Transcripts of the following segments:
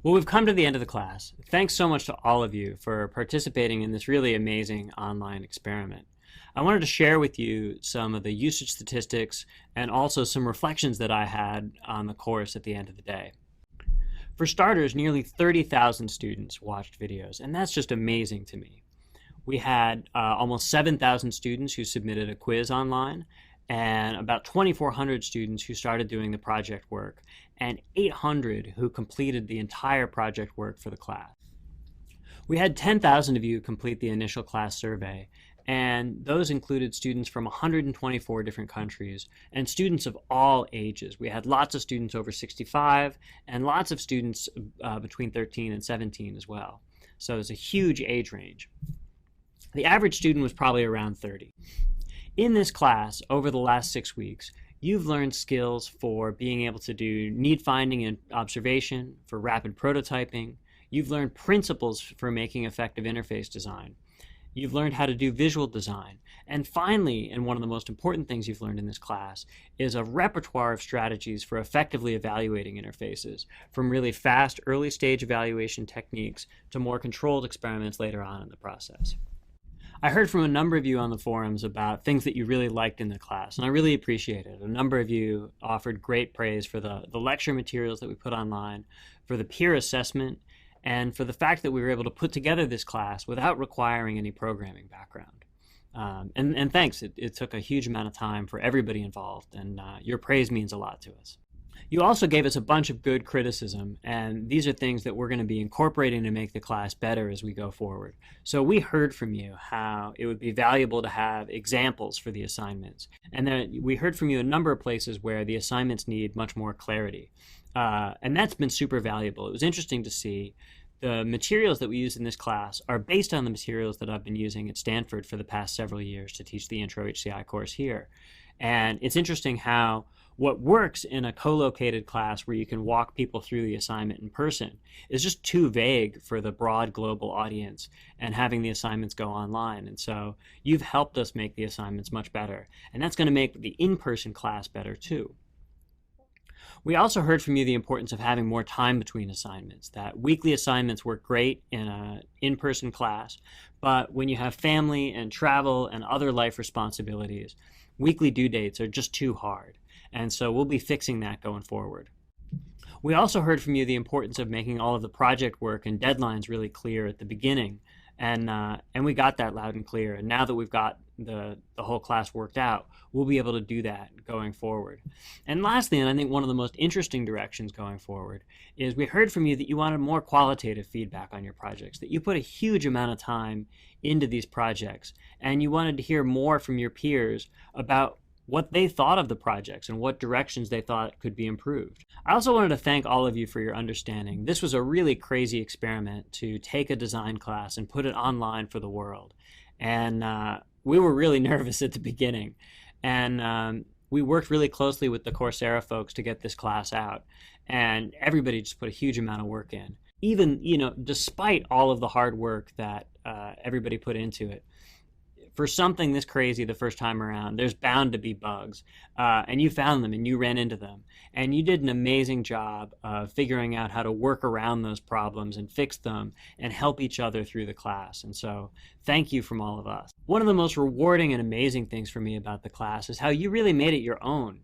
Well, we've come to the end of the class. Thanks so much to all of you for participating in this really amazing online experiment. I wanted to share with you some of the usage statistics and also some reflections that I had on the course at the end of the day. For starters, nearly 30,000 students watched videos, and that's just amazing to me. We had almost 7,000 students who submitted a quiz online, and about 2,400 students who started doing the project work, and 800 who completed the entire project work for the class. We had 10,000 of you complete the initial class survey, and those included students from 124 different countries and students of all ages. We had lots of students over 65 and lots of students between 13 and 17 as well. So it's a huge age range. The average student was probably around 30. In this class, over the last 6 weeks, you've learned skills for being able to do need finding and observation, for rapid prototyping. You've learned principles for making effective interface design. You've learned how to do visual design. And finally, and one of the most important things you've learned in this class, is a repertoire of strategies for effectively evaluating interfaces, from really fast early stage evaluation techniques to more controlled experiments later on in the process. I heard from a number of you on the forums about things that you really liked in the class, and I really appreciate it. A number of you offered great praise for the lecture materials that we put online, for the peer assessment, and for the fact that we were able to put together this class without requiring any programming background. And thanks, it took a huge amount of time for everybody involved, and your praise means a lot to us. You also gave us a bunch of good criticism, and these are things that we're going to be incorporating to make the class better as we go forward. So we heard from you how it would be valuable to have examples for the assignments. And then we heard from you a number of places where the assignments need much more clarity. And that's been super valuable. It was interesting to see the materials that we use in this class are based on the materials that I've been using at Stanford for the past several years to teach the Intro HCI course here. And it's interesting how what works in a co-located class where you can walk people through the assignment in person is just too vague for the broad global audience and having the assignments go online. And so you've helped us make the assignments much better. And that's going to make the in-person class better too. We also heard from you the importance of having more time between assignments, that weekly assignments work great in an in-person class, but when you have family and travel and other life responsibilities, weekly due dates are just too hard. And so we'll be fixing that going forward. We also heard from you the importance of making all of the project work and deadlines really clear at the beginning. And we got that loud and clear. And now that we've got the whole class worked out, we'll be able to do that going forward. And lastly, and I think one of the most interesting directions going forward, is we heard from you that you wanted more qualitative feedback on your projects, that you put a huge amount of time into these projects, and you wanted to hear more from your peers about what they thought of the projects and what directions they thought could be improved. I also wanted to thank all of you for your understanding. This was a really crazy experiment to take a design class and put it online for the world. And we were really nervous at the beginning. And we worked really closely with the Coursera folks to get this class out. And everybody just put a huge amount of work in. Even, despite all of the hard work that everybody put into it, for something this crazy the first time around, there's bound to be bugs. And you found them and you ran into them. And you did an amazing job of figuring out how to work around those problems and fix them and help each other through the class. And so thank you from all of us. One of the most rewarding and amazing things for me about the class is how you really made it your own.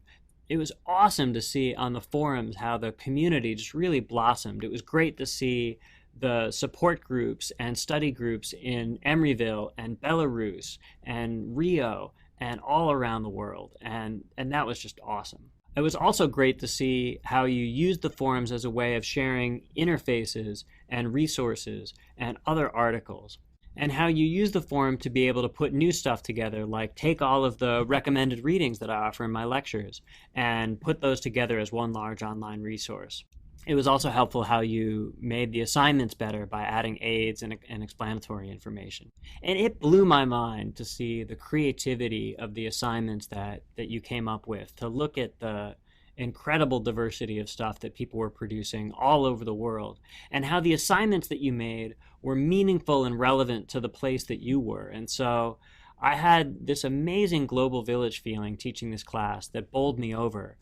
It was awesome to see on the forums how the community just really blossomed. It was great to see the support groups and study groups in Emeryville and Belarus and Rio and all around the world. And that was just awesome. It was also great to see how you used the forums as a way of sharing interfaces and resources and other articles, and how you use the forum to be able to put new stuff together, like take all of the recommended readings that I offer in my lectures and put those together as one large online resource. It was also helpful how you made the assignments better by adding aids and explanatory information. And it blew my mind to see the creativity of the assignments that you came up with, to look at the incredible diversity of stuff that people were producing all over the world, and how the assignments that you made were meaningful and relevant to the place that you were. And so I had this amazing global village feeling teaching this class that bowled me over,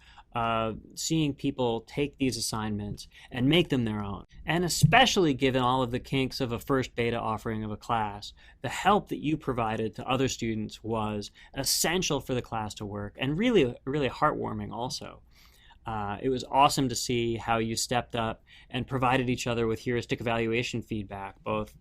seeing people take these assignments and make them their own. And especially given all of the kinks of a first beta offering of a class, the help that you provided to other students was essential for the class to work, and really, really heartwarming also. It was awesome to see how you stepped up and provided each other with heuristic evaluation feedback, both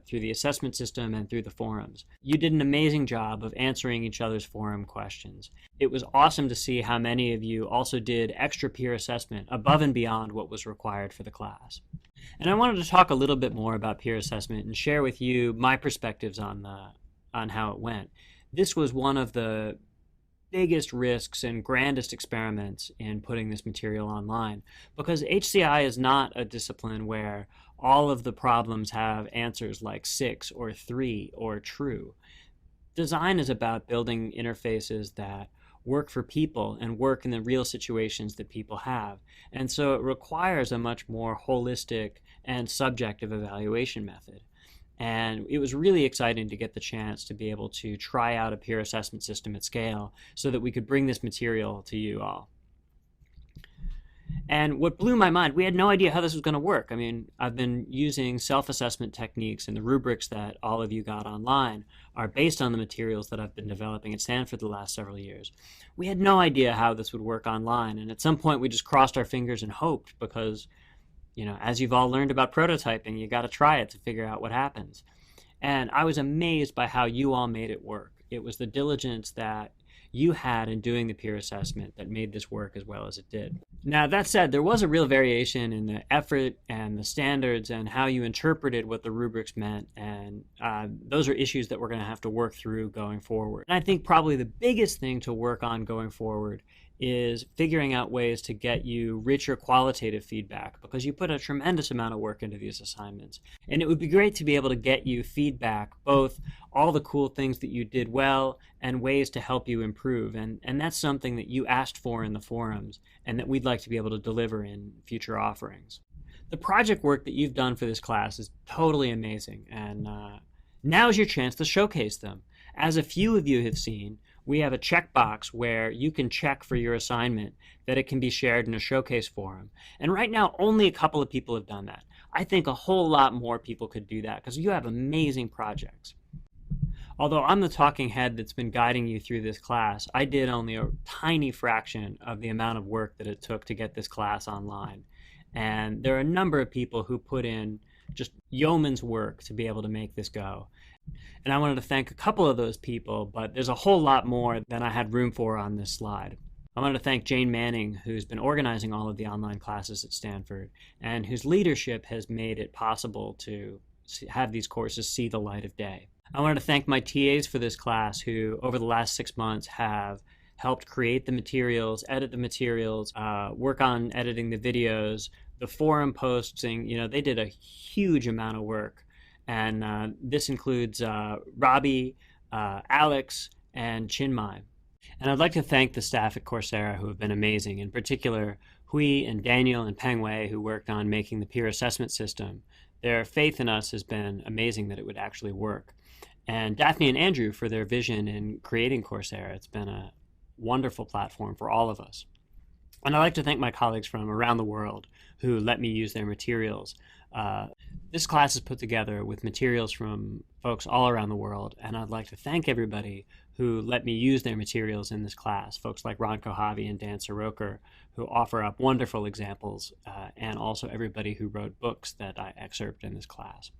through the assessment system and through the forums. You did an amazing job of answering each other's forum questions. It was awesome to see how many of you also did extra peer assessment above and beyond what was required for the class. And I wanted to talk a little bit more about peer assessment and share with you my perspectives on how it went. This was one of the biggest risks and grandest experiments in putting this material online, because HCI is not a discipline where all of the problems have answers like 6 or 3 or true. Design is about building interfaces that work for people and work in the real situations that people have. And so it requires a much more holistic and subjective evaluation method. And it was really exciting to get the chance to be able to try out a peer assessment system at scale so that we could bring this material to you all. And what blew my mind, we had no idea how this was going to work. I mean, I've been using self-assessment techniques, and the rubrics that all of you got online are based on the materials that I've been developing at Stanford the last several years. We had no idea how this would work online, and at some point we just crossed our fingers and hoped, because as you've all learned about prototyping, you got to try it to figure out what happens. And I was amazed by how you all made it work. It was the diligence that you had in doing the peer assessment that made this work as well as it did. Now, that said, there was a real variation in the effort and the standards and how you interpreted what the rubrics meant, and those are issues that we're going to have to work through going forward. And I think probably the biggest thing to work on going forward is figuring out ways to get you richer qualitative feedback, because you put a tremendous amount of work into these assignments. And it would be great to be able to get you feedback, both all the cool things that you did well and ways to help you improve. And that's something that you asked for in the forums and that we'd like to be able to deliver in future offerings. The project work that you've done for this class is totally amazing, and now's your chance to showcase them. As a few of you have seen, we have a checkbox where you can check for your assignment that it can be shared in a showcase forum. And right now, only a couple of people have done that. I think a whole lot more people could do that, because you have amazing projects. Although I'm the talking head that's been guiding you through this class, I did only a tiny fraction of the amount of work that it took to get this class online. And there are a number of people who put in just yeoman's work to be able to make this go. And I wanted to thank a couple of those people, but there's a whole lot more than I had room for on this slide. I wanted to thank Jane Manning, who's been organizing all of the online classes at Stanford, and whose leadership has made it possible to have these courses see the light of day. I wanted to thank my TAs for this class, who over the last 6 months have helped create the materials, edit the materials, work on editing the videos, the forum posting. They did a huge amount of work. And this includes Robbie, Alex, and Chinmay. And I'd like to thank the staff at Coursera who have been amazing, in particular Hui and Daniel and Peng Wei, who worked on making the peer assessment system. Their faith in us has been amazing that it would actually work. And Daphne and Andrew for their vision in creating Coursera. It's been a wonderful platform for all of us. And I'd like to thank my colleagues from around the world who let me use their materials. This class is put together with materials from folks all around the world, and I'd like to thank everybody who let me use their materials in this class, folks like Ron Kohavi and Dan Soroker, who offer up wonderful examples, and also everybody who wrote books that I excerpt in this class.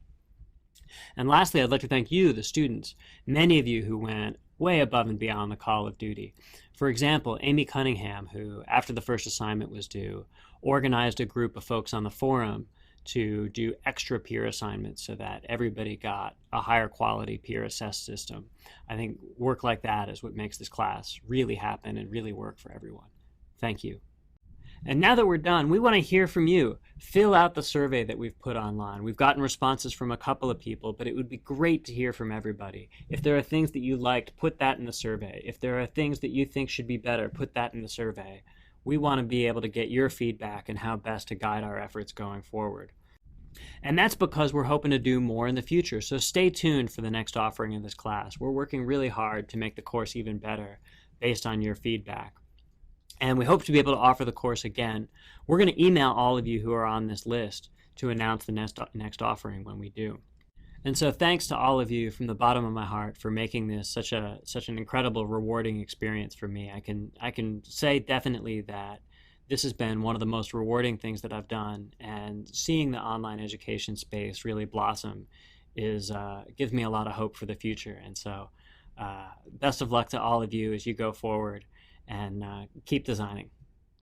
And lastly, I'd like to thank you, the students, many of you who went way above and beyond the call of duty. For example, Amy Cunningham, who, after the first assignment was due, organized a group of folks on the forum to do extra peer assignments so that everybody got a higher quality peer assessed system. I think work like that is what makes this class really happen and really work for everyone. Thank you. And now that we're done, we want to hear from you. Fill out the survey that we've put online. We've gotten responses from a couple of people, but it would be great to hear from everybody. If there are things that you liked, put that in the survey. If there are things that you think should be better, put that in the survey. We want to be able to get your feedback and how best to guide our efforts going forward. And that's because we're hoping to do more in the future, so stay tuned for the next offering in this class. We're working really hard to make the course even better based on your feedback. And we hope to be able to offer the course again. We're going to email all of you who are on this list to announce the next offering when we do. And so thanks to all of you from the bottom of my heart for making this such an incredible, rewarding experience for me. I can say definitely that this has been one of the most rewarding things that I've done, and seeing the online education space really blossom gives me a lot of hope for the future. And so best of luck to all of you as you go forward, and keep designing.